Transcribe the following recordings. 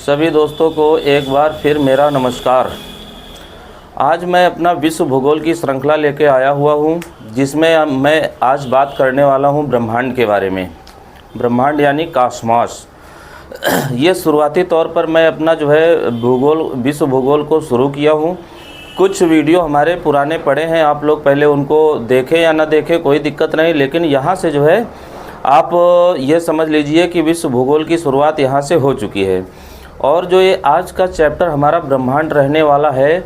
सभी दोस्तों को एक बार फिर मेरा नमस्कार। आज मैं अपना विश्व भूगोल की श्रृंखला लेके आया हुआ हूँ, जिसमें मैं आज बात करने वाला हूँ ब्रह्मांड के बारे में। ब्रह्मांड यानी कॉस्मॉस। ये शुरुआती तौर पर मैं अपना विश्व भूगोल को शुरू किया हूँ। कुछ वीडियो हमारे पुराने पड़े हैं, आप लोग पहले उनको देखें या ना देखें कोई दिक्कत नहीं, लेकिन यहाँ से आप ये समझ लीजिए कि विश्व भूगोल की शुरुआत यहाँ से हो चुकी है। और जो ये आज का चैप्टर हमारा ब्रह्मांड रहने वाला है,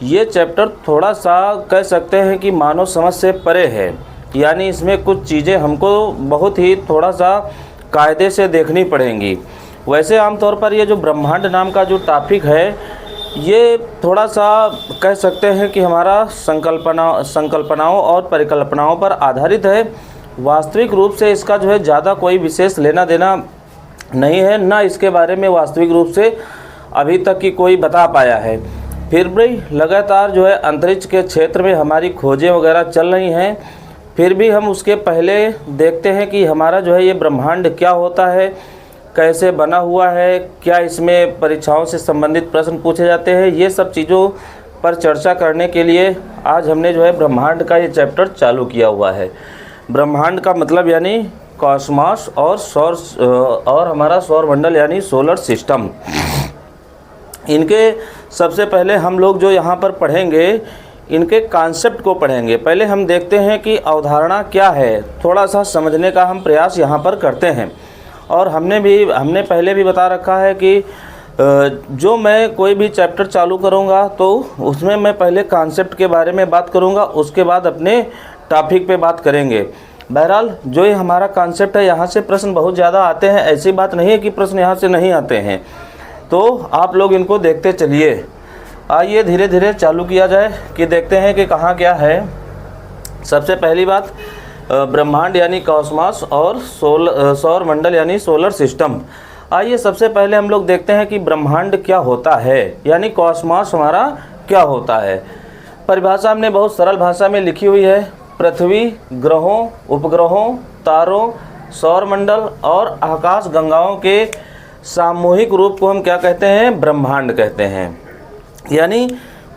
ये चैप्टर थोड़ा सा कह सकते हैं कि मानव समझ से परे है। यानी इसमें कुछ चीज़ें हमको बहुत ही थोड़ा सा कायदे से देखनी पड़ेंगी। वैसे आमतौर पर ये जो ब्रह्मांड नाम का जो टॉपिक है, ये थोड़ा सा कह सकते हैं कि हमारा संकल्पनाओं और परिकल्पनाओं पर आधारित है। वास्तविक रूप से इसका ज़्यादा कोई विशेष लेना देना नहीं है, ना इसके बारे में वास्तविक रूप से अभी तक की कोई बता पाया है। फिर भी लगातार अंतरिक्ष के क्षेत्र में हमारी खोजें वगैरह चल रही हैं। फिर भी हम उसके पहले देखते हैं कि हमारा ये ब्रह्मांड क्या होता है, कैसे बना हुआ है, क्या इसमें परीक्षाओं से संबंधित प्रश्न पूछे जाते हैं। ये सब चीज़ों पर चर्चा करने के लिए आज हमने ब्रह्मांड का ये चैप्टर चालू किया हुआ है। ब्रह्मांड का मतलब यानी कॉस्मॉस और हमारा सौरमंडल यानी सोलर सिस्टम। इनके सबसे पहले हम लोग जो यहाँ पर पढ़ेंगे, इनके कॉन्सेप्ट को पढ़ेंगे। पहले हम देखते हैं कि अवधारणा क्या है, थोड़ा सा समझने का हम प्रयास यहाँ पर करते हैं। और हमने पहले भी बता रखा है कि जो मैं कोई भी चैप्टर चालू करूँगा तो उसमें मैं पहले कॉन्सेप्ट के बारे में बात करूँगा, उसके बाद अपने टॉपिक पे बात करेंगे। बहरहाल जो ये हमारा कॉन्सेप्ट है, यहाँ से प्रश्न बहुत ज़्यादा आते हैं। ऐसी बात नहीं है कि प्रश्न यहाँ से नहीं आते हैं, तो आप लोग इनको देखते चलिए। आइए धीरे धीरे चालू किया जाए कि देखते हैं कि कहाँ क्या है। सबसे पहली बात, ब्रह्मांड यानी कॉस्मॉस और सौरमंडल यानी सोलर सिस्टम। आइए सबसे पहले हम लोग देखते हैं कि ब्रह्मांड क्या होता है, यानी कॉस्मॉस हमारा क्या होता है। परिभाषा हमने बहुत सरल भाषा में लिखी हुई है। पृथ्वी, ग्रहों, उपग्रहों, तारों, सौरमंडल और आकाश गंगाओं के सामूहिक रूप को हम क्या कहते हैं? ब्रह्मांड कहते हैं। यानी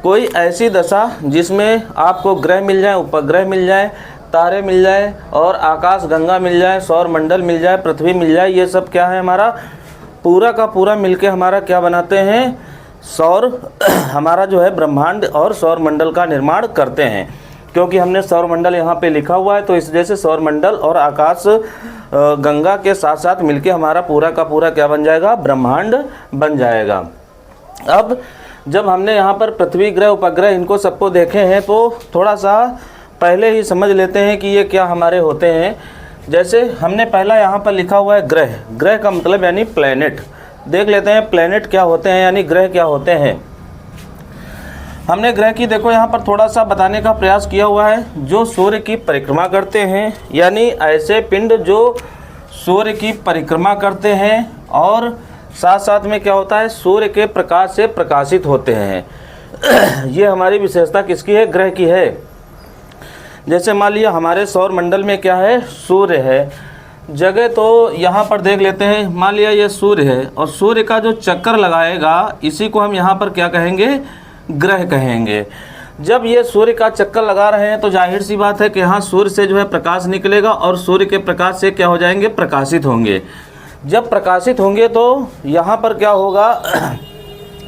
कोई ऐसी दशा जिसमें आपको ग्रह मिल जाए, उपग्रह मिल जाए, तारे मिल जाए और आकाश गंगा मिल जाए, सौरमंडल मिल जाए, पृथ्वी मिल जाए। ये सब क्या है? हमारा पूरा का पूरा मिलके हमारा क्या बनाते हैं? हमारा ब्रह्मांड और सौरमंडल का निर्माण करते हैं। क्योंकि हमने सौरमंडल यहाँ पे लिखा हुआ है, तो इस वजह से सौरमंडल और आकाश गंगा के साथ साथ मिलके हमारा पूरा का पूरा क्या बन जाएगा? ब्रह्मांड बन जाएगा। अब जब हमने यहाँ पर पृथ्वी, ग्रह, उपग्रह इनको सबको देखे हैं, तो थोड़ा सा पहले ही समझ लेते हैं कि ये क्या हमारे होते हैं। जैसे हमने पहला यहाँ पर लिखा हुआ है ग्रह। ग्रह का मतलब यानी प्लैनेट। देख लेते हैं प्लैनेट क्या होते हैं, यानी ग्रह क्या होते हैं। हमने ग्रह की देखो यहाँ पर थोड़ा सा बताने का प्रयास किया हुआ है। जो सूर्य की परिक्रमा करते हैं, यानी ऐसे पिंड जो सूर्य की परिक्रमा करते हैं और साथ साथ में क्या होता है? सूर्य के प्रकाश से प्रकाशित होते हैं। ये हमारी विशेषता किसकी है? ग्रह की है। जैसे मान लिया हमारे सौरमंडल में क्या है? सूर्य है। जगह तो यहाँ पर देख लेते हैं। मान लिया ये सूर्य है और सूर्य का जो चक्कर लगाएगा, इसी को हम यहाँ पर क्या कहेंगे? ग्रह कहेंगे। जब ये सूर्य का चक्कर लगा रहे हैं तो जाहिर सी बात है कि यहाँ सूर्य से प्रकाश निकलेगा और सूर्य के प्रकाश से क्या हो जाएंगे? प्रकाशित होंगे। जब प्रकाशित होंगे तो यहाँ पर क्या होगा?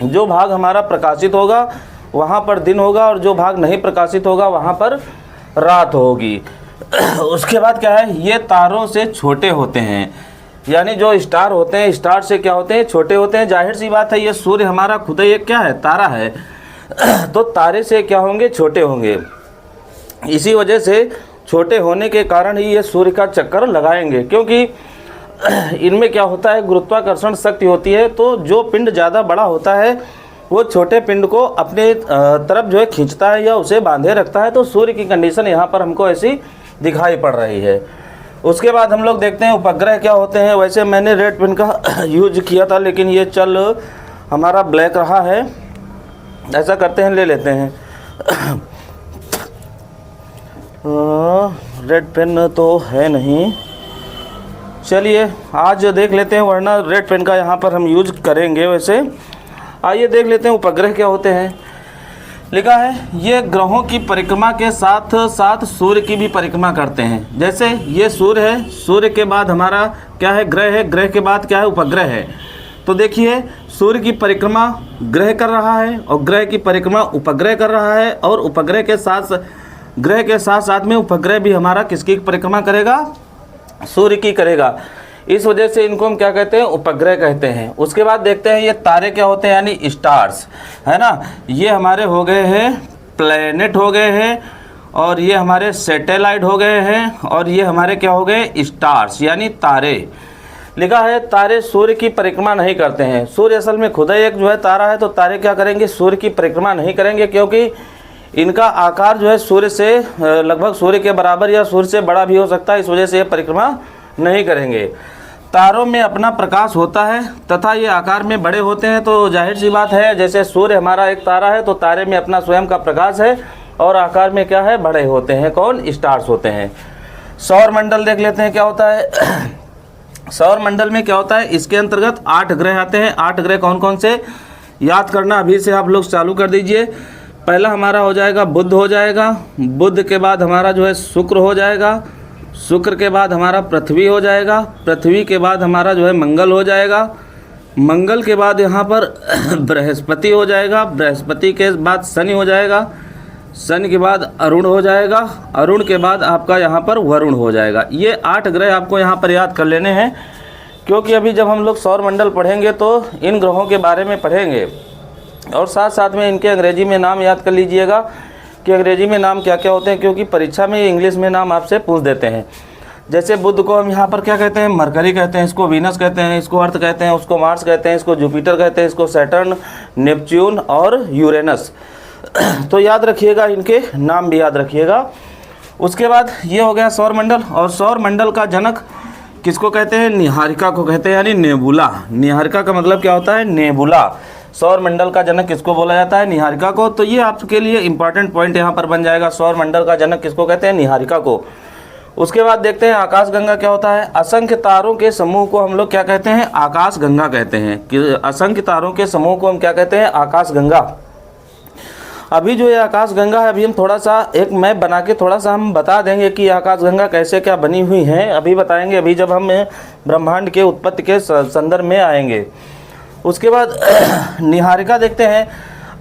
जो भाग हमारा प्रकाशित होगा वहाँ पर दिन होगा और जो भाग नहीं प्रकाशित होगा वहाँ पर रात होगी। उसके बाद क्या है? ये तारों से छोटे होते हैं, यानी जो स्टार होते हैं, स्टार से क्या होते हैं? छोटे होते हैं। जाहिर सी बात है, ये सूर्य हमारा खुद ही एक क्या है? तारा है। तो तारे से क्या होंगे? छोटे होंगे। इसी वजह से छोटे होने के कारण ही ये सूर्य का चक्कर लगाएंगे, क्योंकि इनमें क्या होता है? गुरुत्वाकर्षण शक्ति होती है। तो जो पिंड ज़्यादा बड़ा होता है वो छोटे पिंड को अपने तरफ खींचता है या उसे बांधे रखता है। तो सूर्य की कंडीशन यहाँ पर हमको ऐसी दिखाई पड़ रही है। उसके बाद हम लोग देखते हैं उपग्रह क्या होते हैं। वैसे मैंने रेड पेन का यूज किया था, लेकिन ये चल हमारा ब्लैक रहा है। ऐसा करते हैं, ले लेते हैं। रेड पेन तो है नहीं, चलिए आज देख लेते हैं, वरना रेड पेन का यहाँ पर हम यूज करेंगे। वैसे आइए देख लेते हैं उपग्रह क्या होते हैं। लिखा है ये ग्रहों की परिक्रमा के साथ साथ सूर्य की भी परिक्रमा करते हैं। जैसे ये सूर्य है, सूर्य के बाद हमारा क्या है, ग्रह है, ग्रह के बाद क्या है, उपग्रह है। तो देखिए सूर्य की परिक्रमा ग्रह कर रहा है और ग्रह की परिक्रमा उपग्रह कर रहा है, और उपग्रह के साथ ग्रह के साथ साथ में उपग्रह भी हमारा किसकी परिक्रमा करेगा, सूर्य की करेगा। इस वजह से इनको हम क्या कहते हैं, उपग्रह कहते हैं। उसके बाद देखते हैं ये तारे क्या होते हैं, यानी स्टार्स, है ना। ये हमारे हो गए हैं प्लैनेट हो गए हैं, और ये हमारे सैटेलाइट हो गए हैं, और ये हमारे क्या हो गए, स्टार्स यानी तारे। लिखा है तारे सूर्य की परिक्रमा नहीं करते हैं। सूर्य असल में खुद ही एक जो है तारा है, तो तारे क्या करेंगे, सूर्य की परिक्रमा नहीं करेंगे, क्योंकि इनका आकार जो है सूर्य से लगभग सूर्य के बराबर या सूर्य से बड़ा भी हो सकता है। इस वजह से ये परिक्रमा नहीं करेंगे। तारों में अपना प्रकाश होता है तथा ये आकार में बड़े होते हैं, तो जाहिर सी बात है जैसे सूर्य हमारा एक तारा है, तो तारे में अपना स्वयं का प्रकाश है और आकार में क्या है, बड़े होते हैं। कौन, स्टार्स होते हैं। सौर मंडल देख लेते हैं क्या होता है। सौर मंडल में क्या होता है, इसके अंतर्गत 8 ग्रह आते हैं। 8 ग्रह कौन कौन से, याद करना अभी से आप लोग चालू कर दीजिए। पहला हमारा हो जाएगा बुध हो जाएगा, बुध के बाद हमारा जो है शुक्र हो जाएगा, शुक्र के बाद हमारा पृथ्वी हो जाएगा, पृथ्वी के बाद हमारा जो है मंगल हो जाएगा, मंगल के बाद यहाँ पर बृहस्पति हो जाएगा, बृहस्पति के बाद शनि हो जाएगा, शनि के बाद अरुण हो जाएगा, अरुण के बाद आपका यहाँ पर वरुण हो जाएगा। ये 8 ग्रह आपको यहाँ पर याद कर लेने हैं, क्योंकि अभी जब हम लोग सौर मंडल पढ़ेंगे तो इन ग्रहों के बारे में पढ़ेंगे, और साथ साथ में इनके अंग्रेजी में नाम याद कर लीजिएगा कि अंग्रेजी में नाम क्या क्या होते हैं, क्योंकि परीक्षा में इंग्लिश में नाम आपसे पूछ देते हैं। जैसे बुध को हम यहाँ पर क्या कहते हैं, मरकरी कहते हैं, इसको वीनस कहते हैं, इसको अर्थ कहते हैं, उसको मार्स कहते हैं, इसको जुपिटर कहते हैं, इसको सैटर्न, नेपच्यून और यूरेनस। तो याद रखिएगा, इनके नाम भी याद रखिएगा। उसके बाद ये हो गया सौर मंडल, और सौर मंडल का जनक किसको कहते हैं, निहारिका को कहते हैं, यानी नेबुला। निहारिका का मतलब क्या होता है, नेबुला। सौर मंडल का जनक किसको बोला जाता है, निहारिका को। तो ये आपके लिए इंपॉर्टेंट पॉइंट यहाँ पर बन जाएगा, सौर मंडल का जनक किसको कहते हैं, निहारिका को। उसके बाद देखते हैं आकाशगंगा क्या होता है। असंख्य तारों के समूह को हम लोग क्या कहते हैं, आकाशगंगा कहते हैं। कि असंख्य तारों के समूह को हम क्या कहते हैं, आकाशगंगा। अभी जो ये आकाशगंगा है, अभी हम थोड़ा सा एक मैप बना के थोड़ा सा हम बता देंगे कि आकाशगंगा कैसे क्या बनी हुई है, अभी बताएंगे, अभी जब हम ब्रह्मांड के उत्पत्ति के संदर्भ में आएंगे। उसके बाद निहारिका देखते हैं।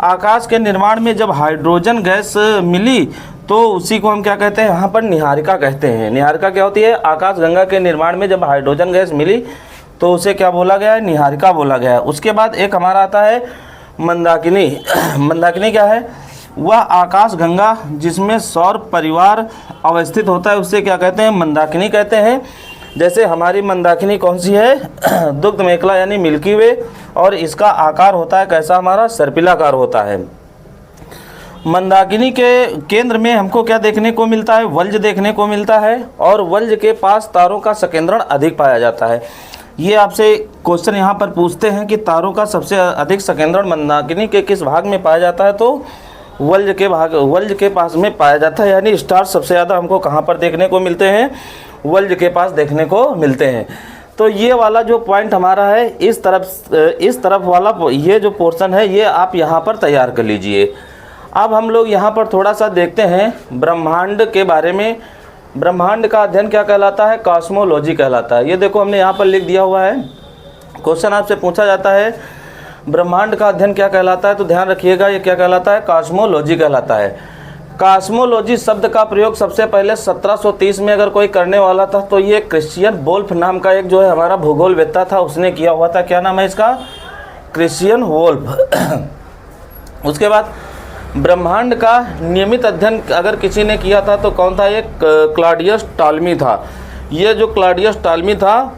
आकाश के निर्माण में जब हाइड्रोजन गैस मिली तो उसी को हम क्या कहते हैं, यहाँ पर निहारिका कहते हैं। निहारिका क्या होती है, आकाशगंगा के निर्माण में जब हाइड्रोजन गैस मिली तो उसे क्या बोला गया है, निहारिका बोला गया है। उसके बाद एक हमारा आता है मंदाकिनी। मंदाकिनी क्या है, वह आकाशगंगा जिसमें सौर परिवार अवस्थित होता है उसे क्या कहते हैं, मंदाकिनी कहते हैं। जैसे हमारी मंदाकिनी कौन सी है, दुग्ध मेखला यानी मिल्की वे, और इसका आकार होता है कैसा, हमारा सर्पिलाकार होता है। मंदाकिनी के केंद्र में हमको क्या देखने को मिलता है, वल्ज देखने को मिलता है, और वल्ज के पास तारों का संकेंद्रण अधिक पाया जाता है। ये आपसे क्वेश्चन यहाँ पर पूछते हैं कि तारों का सबसे अधिक संकेंद्रण मंदाकिनी के किस भाग में पाया जाता है, तो वल्ज के पास में पाया जाता है। यानी स्टार सबसे ज़्यादा हमको कहाँ पर देखने को मिलते हैं, वल्ज के पास देखने को मिलते हैं। तो ये वाला जो पॉइंट हमारा है, इस तरफ वाला ये जो पोर्शन है, ये आप यहाँ पर तैयार कर लीजिए। अब हम लोग यहाँ पर थोड़ा सा देखते हैं ब्रह्मांड के बारे में। ब्रह्मांड का अध्ययन क्या कहलाता है, कॉस्मोलॉजी कहलाता है। ये देखो हमने यहाँ पर लिख दिया हुआ है। क्वेश्चन आपसे पूछा जाता है ब्रह्मांड का अध्ययन क्या कहलाता है, तो ध्यान रखिएगा ये क्या कहलाता है, कॉस्मोलॉजी कहलाता है। कॉस्मोलॉजी शब्द का प्रयोग सबसे पहले 1730 में अगर कोई करने वाला था तो ये क्रिश्चियन वोल्फ नाम का एक जो है हमारा भूगोलवेत्ता था, उसने किया हुआ था। क्या नाम है इसका, क्रिश्चियन वोल्फ। उसके बाद ब्रह्मांड का नियमित अध्ययन अगर किसी ने किया था तो कौन था, ये क्लॉडियस टॉलमी था। ये जो क्लॉडियस टॉलमी था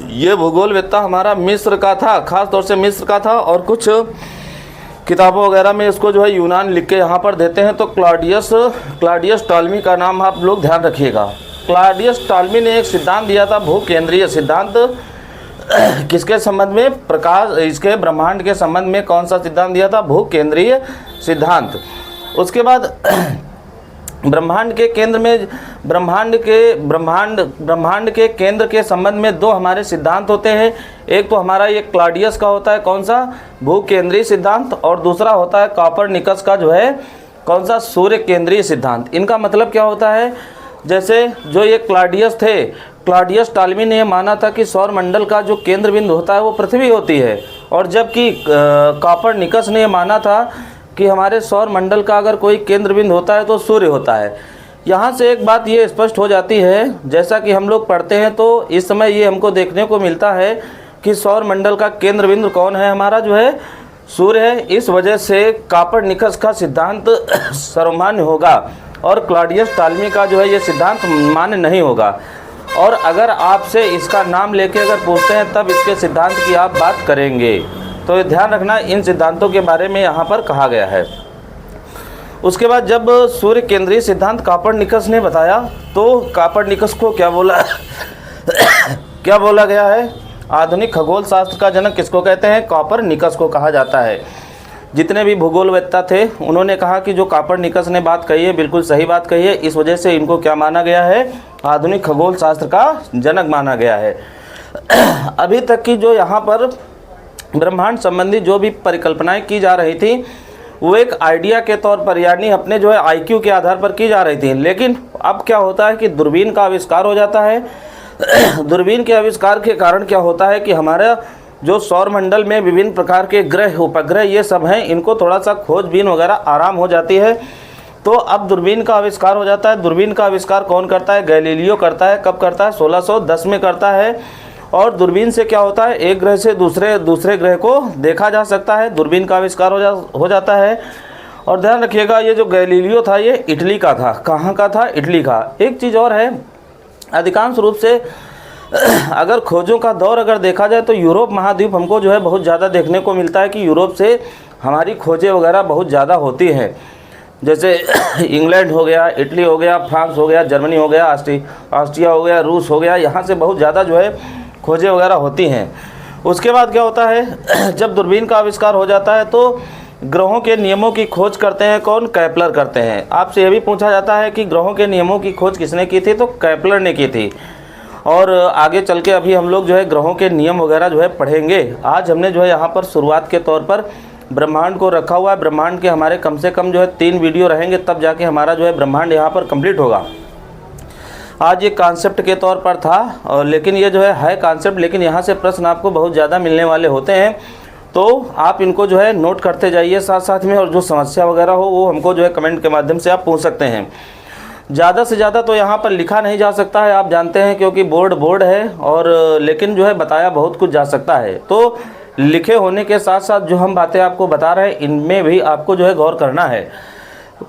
ये भूगोलवेत्ता हमारा मिस्र का था, खास तौर से मिस्र का था, और कुछ किताबों वगैरह में इसको जो है यूनान लिख के यहाँ पर देते हैं। तो क्लॉडियस टॉलमी का नाम आप लोग ध्यान रखिएगा। क्लॉडियस टॉलमी ने एक सिद्धांत दिया था, भूकेंद्रीय सिद्धांत। किसके संबंध में, प्रकाश, इसके ब्रह्मांड के संबंध में कौन सा सिद्धांत दिया था, भूकेंद्रीय सिद्धांत। उसके बाद ब्रह्मांड के केंद्र में ब्रह्मांड के केंद्र के संबंध में दो हमारे सिद्धांत होते हैं। एक तो हमारा ये क्लॉडियस का होता है कौन सा, भू केंद्रीय सिद्धांत, और दूसरा होता है कॉपरनिकस का जो है कौन सा, सूर्य केंद्रीय सिद्धांत। इनका मतलब क्या होता है, जैसे जो ये क्लॉडियस थे, क्लॉडियस टालमी ने माना था कि सौर मंडल का जो केंद्र बिंदु होता है वो पृथ्वी होती है, और जबकि कॉपरनिकस ने माना था कि हमारे सौर मंडल का अगर कोई केंद्र बिंदु होता है तो सूर्य होता है। यहाँ से एक बात ये स्पष्ट हो जाती है, जैसा कि हम लोग पढ़ते हैं तो इस समय ये हमको देखने को मिलता है कि सौर मंडल का केंद्र बिंदु कौन है, हमारा जो है सूर्य है। इस वजह से कॉपरनिकस का सिद्धांत सर्वमान्य होगा और क्लॉडियस टालमी का जो है ये सिद्धांत मान्य नहीं होगा। और अगर आपसे इसका नाम लेके अगर पूछते हैं तब इसके सिद्धांत की आप बात करेंगे, तो ध्यान रखना इन सिद्धांतों के बारे में यहाँ पर कहा गया है। उसके बाद जब सूर्य केंद्रीय सिद्धांत कॉपरनिकस ने बताया तो कॉपरनिकस को क्या बोला क्या बोला गया है, आधुनिक खगोल शास्त्र का जनक किसको कहते हैं, कॉपरनिकस को कहा जाता है। जितने भी भूगोलवेत्ता थे उन्होंने कहा कि जो कॉपरनिकस ने बात कही है बिल्कुल सही बात कही है, इस वजह से इनको क्या माना गया है, आधुनिक खगोल शास्त्र का जनक माना गया है। अभी तक की जो यहाँ पर ब्रह्मांड संबंधी जो भी परिकल्पनाएं की जा रही थी वो एक आइडिया के तौर पर, यानी अपने जो है आईक्यू के आधार पर की जा रही थी। लेकिन अब क्या होता है कि दूरबीन का आविष्कार हो जाता है। दूरबीन के आविष्कार के कारण क्या होता है कि हमारा जो सौर मंडल में विभिन्न प्रकार के ग्रह उपग्रह ये सब हैं, इनको थोड़ा सा खोजबीन वगैरह आराम हो जाती है। तो अब दूरबीन का आविष्कार हो जाता है। दूरबीन का आविष्कार कौन करता है, गैलीलियो करता है। कब करता है, 1610 में करता है। और दूरबीन से क्या होता है, एक ग्रह से दूसरे ग्रह को देखा जा सकता है। दूरबीन का आविष्कार हो जाता है। और ध्यान रखिएगा ये जो गैलीलियो था ये इटली का था। कहाँ का था, इटली का। एक चीज़ और है, अधिकांश रूप से अगर खोजों का दौर अगर देखा जाए तो यूरोप महाद्वीप हमको जो है बहुत ज़्यादा देखने को मिलता है कि यूरोप से हमारी खोजें वगैरह बहुत ज़्यादा होती हैं। जैसे इंग्लैंड हो गया, इटली हो गया, फ्रांस हो गया, जर्मनी हो गया, ऑस्ट्रिया हो गया, रूस हो गया, यहाँ से बहुत ज़्यादा जो है खोजें वगैरह होती हैं। उसके बाद क्या होता है, जब दूरबीन का आविष्कार हो जाता है तो ग्रहों के नियमों की खोज करते हैं कौन, केपलर करते हैं। आपसे यह भी पूछा जाता है कि ग्रहों के नियमों की खोज किसने की थी, तो केपलर ने की थी। और आगे चल के अभी हम लोग जो है ग्रहों के नियम वगैरह जो है पढ़ेंगे। आज हमने जो है यहाँ पर शुरुआत के तौर पर ब्रह्मांड को रखा हुआ है। ब्रह्मांड के हमारे कम से कम जो है 3 वीडियो रहेंगे, तब जाके हमारा जो है ब्रह्मांड यहाँ पर कंप्लीट होगा। आज ये कॉन्सेप्ट के तौर पर था, और लेकिन ये जो है कॉन्सेप्ट, लेकिन यहाँ से प्रश्न आपको बहुत ज़्यादा मिलने वाले होते हैं, तो आप इनको जो है नोट करते जाइए साथ साथ में। और जो समस्या वगैरह हो वो हमको जो है कमेंट के माध्यम से आप पूछ सकते हैं। ज़्यादा से ज़्यादा तो यहाँ पर लिखा नहीं जा सकता है, आप जानते हैं, क्योंकि बोर्ड है। और लेकिन जो है बताया बहुत कुछ जा सकता है। तो लिखे होने के साथ साथ जो हम बातें आपको बता रहे हैं इनमें भी आपको जो है गौर करना है।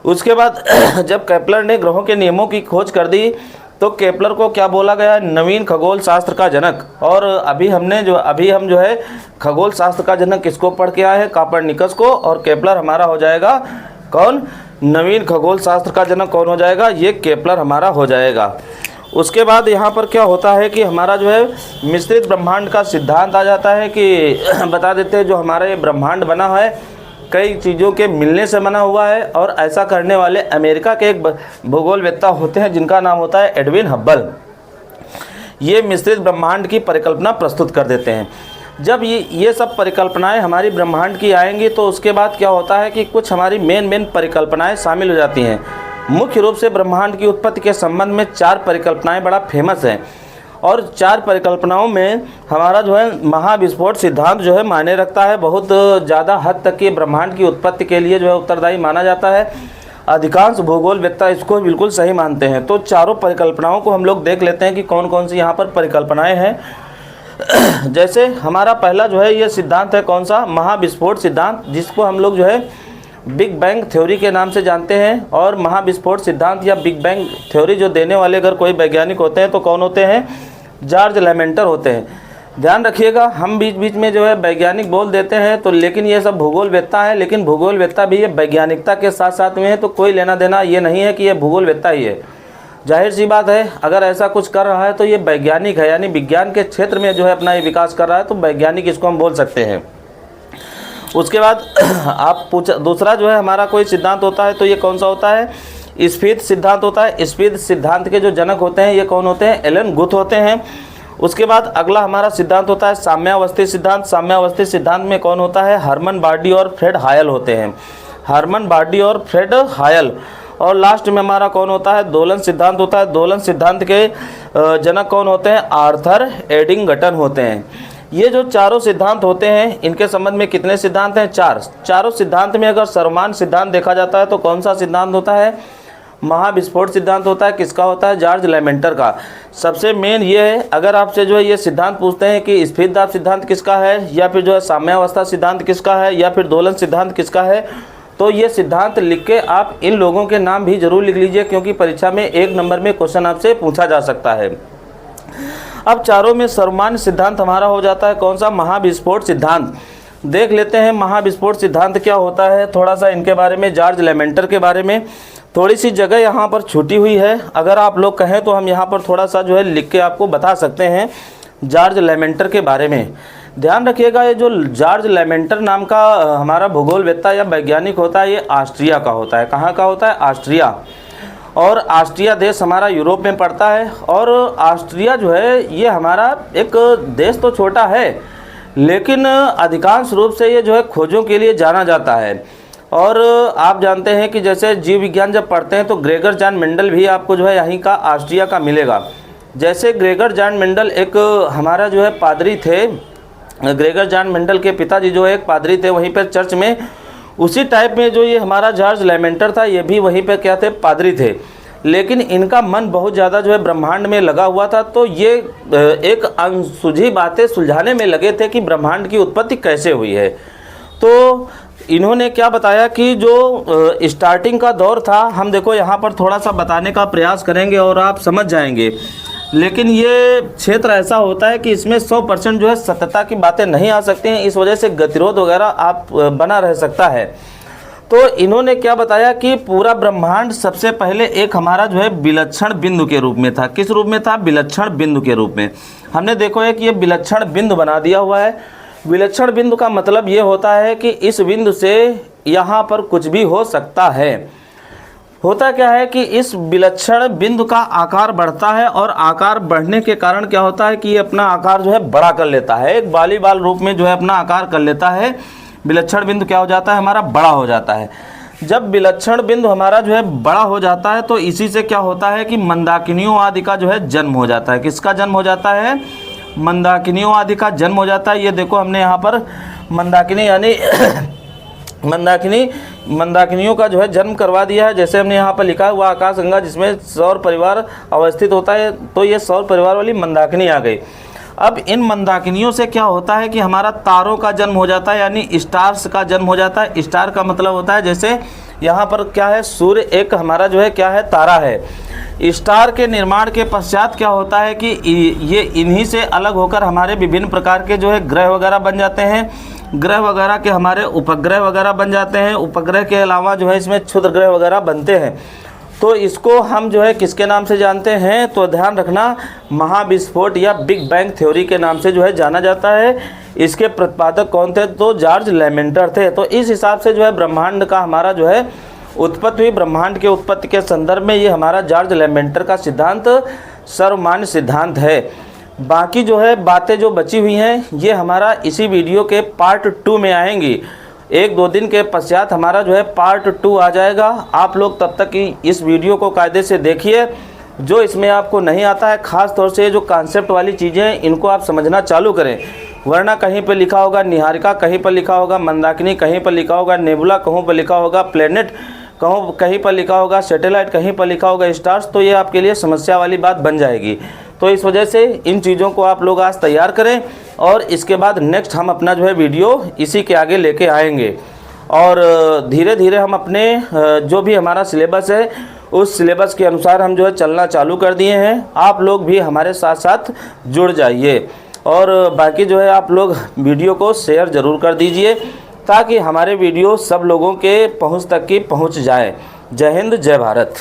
उसके बाद जब केपलर ने ग्रहों के नियमों की खोज कर दी तो केपलर को क्या बोला गया, नवीन खगोल शास्त्र का जनक। और अभी हम जो है खगोल शास्त्र का जनक किसको पढ़ के आए हैं, कॉपरनिकस को। और केपलर हमारा हो जाएगा कौन, नवीन खगोल शास्त्र का जनक कौन हो जाएगा, ये केपलर हमारा हो जाएगा। उसके बाद यहाँ पर क्या होता है कि हमारा जो है मिश्रित ब्रह्मांड का सिद्धांत आ जाता है कि बता देते हैं जो हमारा ये ब्रह्मांड बना है कई चीज़ों के मिलने से बना हुआ है। और ऐसा करने वाले अमेरिका के एक भूगोलवेत्ता होते हैं जिनका नाम होता है एडविन हब्बल। ये मिश्रित ब्रह्मांड की परिकल्पना प्रस्तुत कर देते हैं। जब ये सब परिकल्पनाएं हमारी ब्रह्मांड की आएंगी तो उसके बाद क्या होता है कि कुछ हमारी मेन परिकल्पनाएं शामिल हो जाती हैं। मुख्य रूप से ब्रह्मांड की उत्पत्ति के संबंध में 4 परिकल्पनाएं बड़ा फेमस हैं। और 4 परिकल्पनाओं में हमारा जो है महाविस्फोट सिद्धांत जो है मायने रखता है। बहुत ज़्यादा हद तक ये ब्रह्मांड की उत्पत्ति के लिए जो है उत्तरदायी माना जाता है। अधिकांश भूगोलवेत्ता इसको बिल्कुल सही मानते हैं। तो चारों परिकल्पनाओं को हम लोग देख लेते हैं कि कौन कौन सी यहाँ पर परिकल्पनाएं हैं। जैसे हमारा पहला जो है ये सिद्धांत है कौन सा, महाविस्फोट सिद्धांत, जिसको हम लोग जो है बिग बैंग थ्योरी के नाम से जानते हैं। और महाविस्फोट सिद्धांत या बिग बैंग थ्योरी जो देने वाले अगर कोई वैज्ञानिक होते हैं तो कौन होते हैं, जॉर्ज लेमेंटर होते हैं। ध्यान रखिएगा, हम बीच बीच में जो है वैज्ञानिक बोल देते हैं तो, लेकिन ये सब भूगोलवेत्ता है। लेकिन भूगोलवेत्ता भी ये वैज्ञानिकता के साथ साथ में है, तो कोई लेना देना ये नहीं है कि ये भूगोलवेत्ता ही है। जाहिर सी बात है, अगर ऐसा कुछ कर रहा है तो ये वैज्ञानिक है, यानी विज्ञान के क्षेत्र में जो है अपना ये विकास कर रहा है, तो वैज्ञानिक इसको हम बोल सकते हैं। उसके बाद आप दूसरा जो है हमारा कोई सिद्धांत होता है तो ये कौन सा होता है, स्फीत सिद्धांत होता है। स्फीत सिद्धांत के जो जनक होते हैं ये कौन होते हैं? एलन गुथ होते हैं। उसके बाद अगला हमारा सिद्धांत होता है साम्यावस्थी सिद्धांत। साम्यावस्थी सिद्धांत में कौन होता है? हरमन बार्डी और फ्रेड हायल होते हैं, हरमन बार्डी और फ्रेड हायल। और लास्ट में हमारा कौन होता है? दोलन सिद्धांत होता है। दोलन सिद्धांत के जनक कौन होते हैं? आर्थर एडिंगटन होते हैं। ये जो चारों सिद्धांत होते हैं इनके संबंध में कितने सिद्धांत हैं? 4। चारों सिद्धांत में अगर सर्वमान्य सिद्धांत देखा जाता है तो कौन सा सिद्धांत होता है? महाविस्फोट सिद्धांत होता है। किसका होता है? जॉर्ज लेमेंटर का। सबसे मेन ये है, अगर आपसे जो है ये सिद्धांत पूछते हैं कि स्फीत दाब सिद्धांत किसका है, या फिर जो है साम्यावस्था सिद्धांत किसका है, या फिर दोलन सिद्धांत किसका है, तो ये सिद्धांत लिख के आप इन लोगों के नाम भी जरूर लिख लीजिए, क्योंकि परीक्षा में 1 नंबर में क्वेश्चन आपसे पूछा जा सकता है। अब चारों में सर्वमान्य सिद्धांत हमारा हो जाता है कौन सा? महाविस्फोट सिद्धांत। देख लेते हैं महाविस्फोट सिद्धांत क्या होता है, थोड़ा सा इनके बारे में, जॉर्ज लेमेंटर के बारे में। थोड़ी सी जगह यहाँ पर छूटी हुई है, अगर आप लोग कहें तो हम यहाँ पर थोड़ा सा जो है लिख के आपको बता सकते हैं जॉर्ज लेमेंटर के बारे में। ध्यान रखिएगा, ये जो जॉर्ज लेमेंटर नाम का हमारा भूगोलवेत्ता या वैज्ञानिक होता है, ये ऑस्ट्रिया का होता है। कहाँ का होता है? ऑस्ट्रिया। और ऑस्ट्रिया देश हमारा यूरोप में पड़ता है। और ऑस्ट्रिया जो है ये हमारा एक देश तो छोटा है, लेकिन अधिकांश रूप से ये जो है खोजों के लिए जाना जाता है। और आप जानते हैं कि जैसे जीव विज्ञान जब पढ़ते हैं तो ग्रेगर जॉन मेंडल भी आपको जो है यहीं का ऑस्ट्रिया का मिलेगा। जैसे ग्रेगर जॉन मेंडल एक हमारा जो है पादरी थे, ग्रेगर जॉन मेंडल के पिताजी जो एक पादरी थे वहीं पर चर्च में, उसी टाइप में जो ये हमारा जॉर्ज लेमेंटर था ये भी वहीं पे क्या थे? पादरी थे। लेकिन इनका मन बहुत ज़्यादा जो है ब्रह्मांड में लगा हुआ था, तो ये एक अनसुलझी बातें सुलझाने में लगे थे कि ब्रह्मांड की उत्पत्ति कैसे हुई है। तो इन्होंने क्या बताया कि जो स्टार्टिंग का दौर था, हम देखो यहाँ पर थोड़ा सा बताने का प्रयास करेंगे और आप समझ जाएंगे, लेकिन ये क्षेत्र ऐसा होता है कि इसमें 100% जो है सत्यता की बातें नहीं आ सकती हैं, इस वजह से गतिरोध वगैरह आप बना रह सकता है। तो इन्होंने क्या बताया कि पूरा ब्रह्मांड सबसे पहले एक हमारा जो है विलक्षण बिंदु के रूप में था। किस रूप में था? विलक्षण बिंदु के रूप में। हमने देखो है कि ये विलक्षण बिंदु बना दिया हुआ है। विलक्षण बिंदु का मतलब ये होता है कि इस बिंदु से यहाँ पर कुछ भी हो सकता है। होता क्या है कि इस विलक्षण बिंदु का आकार बढ़ता है, और आकार बढ़ने के कारण क्या होता है कि ये अपना आकार जो है बड़ा कर लेता है, एक वॉलीबॉल रूप में जो है अपना आकार कर लेता है। विलक्षण बिंदु क्या हो जाता है? हमारा बड़ा हो जाता है। जब विलक्षण बिंदु हमारा जो है बड़ा हो जाता है तो इसी से क्या होता है कि मंदाकिनियों आदि का जो है जन्म हो जाता है। किसका जन्म हो जाता है? मंदाकिनियों आदि का जन्म हो जाता है। ये देखो हमने यहाँ पर मंदाकिनी यानी मंदाकिनियों का जो है जन्म करवा दिया है। जैसे हमने यहाँ पर लिखा हुआ आकाशगंगा जिसमें सौर परिवार अवस्थित होता है, तो ये सौर परिवार वाली मंदाकिनी आ गई। अब इन मंदाकिनियों से क्या होता है कि हमारा तारों का जन्म हो जाता है, यानी स्टार्स का जन्म हो जाता है। स्टार का मतलब होता है, जैसे यहाँ पर क्या है, सूर्य एक हमारा जो है क्या है, तारा है। स्टार के निर्माण के पश्चात क्या होता है कि ये इन्हीं से अलग होकर हमारे विभिन्न प्रकार के जो है ग्रह वगैरह बन जाते हैं। ग्रह वगैरह के हमारे उपग्रह वगैरह बन जाते हैं। उपग्रह के अलावा जो है इसमें क्षुद्र ग्रह वगैरह बनते हैं। तो इसको हम जो है किसके नाम से जानते हैं? तो ध्यान रखना, महाविस्फोट या बिग बैंग थ्योरी के नाम से जो है जाना जाता है। इसके प्रतिपादक कौन थे? तो जॉर्ज लेमेंटर थे। तो इस हिसाब से जो है ब्रह्मांड का हमारा जो है उत्पत्ति हुई। ब्रह्मांड के उत्पत्ति के संदर्भ में ये हमारा जॉर्ज लेमेंटर का सिद्धांत सर्वमान्य सिद्धांत है। बाकी जो है बातें जो बची हुई हैं ये हमारा इसी वीडियो के पार्ट 2 में आएंगी। 1-2 दिन के पश्चात हमारा जो है पार्ट 2 आ जाएगा। आप लोग तब तक इस वीडियो को कायदे से देखिए। जो इसमें आपको नहीं आता है, ख़ास तौर से जो कॉन्सेप्ट वाली चीज़ें हैं इनको आप समझना चालू करें, वरना कहीं पर लिखा होगा निहारिका, कहीं पर लिखा होगा मंदाकिनी, कहीं पर लिखा होगा नेबुला, कहीं पर लिखा होगा प्लेनेट, कहीं पर लिखा होगा सैटेलाइट, कहीं पर लिखा होगा स्टार्स, तो ये आपके लिए समस्या वाली बात बन जाएगी। तो इस वजह से इन चीज़ों को आप लोग आज तैयार करें, और इसके बाद नेक्स्ट हम अपना जो है वीडियो इसी के आगे लेके आएंगे। और धीरे धीरे हम अपने जो भी हमारा सिलेबस है उस सिलेबस के अनुसार हम जो है चलना चालू कर दिए हैं। आप लोग भी हमारे साथ साथ जुड़ जाइए, और बाकी जो है आप लोग वीडियो को शेयर ज़रूर कर दीजिए ताकि हमारे वीडियो सब लोगों के पहुंच तक की पहुंच जाए। जय हिंद, जय भारत।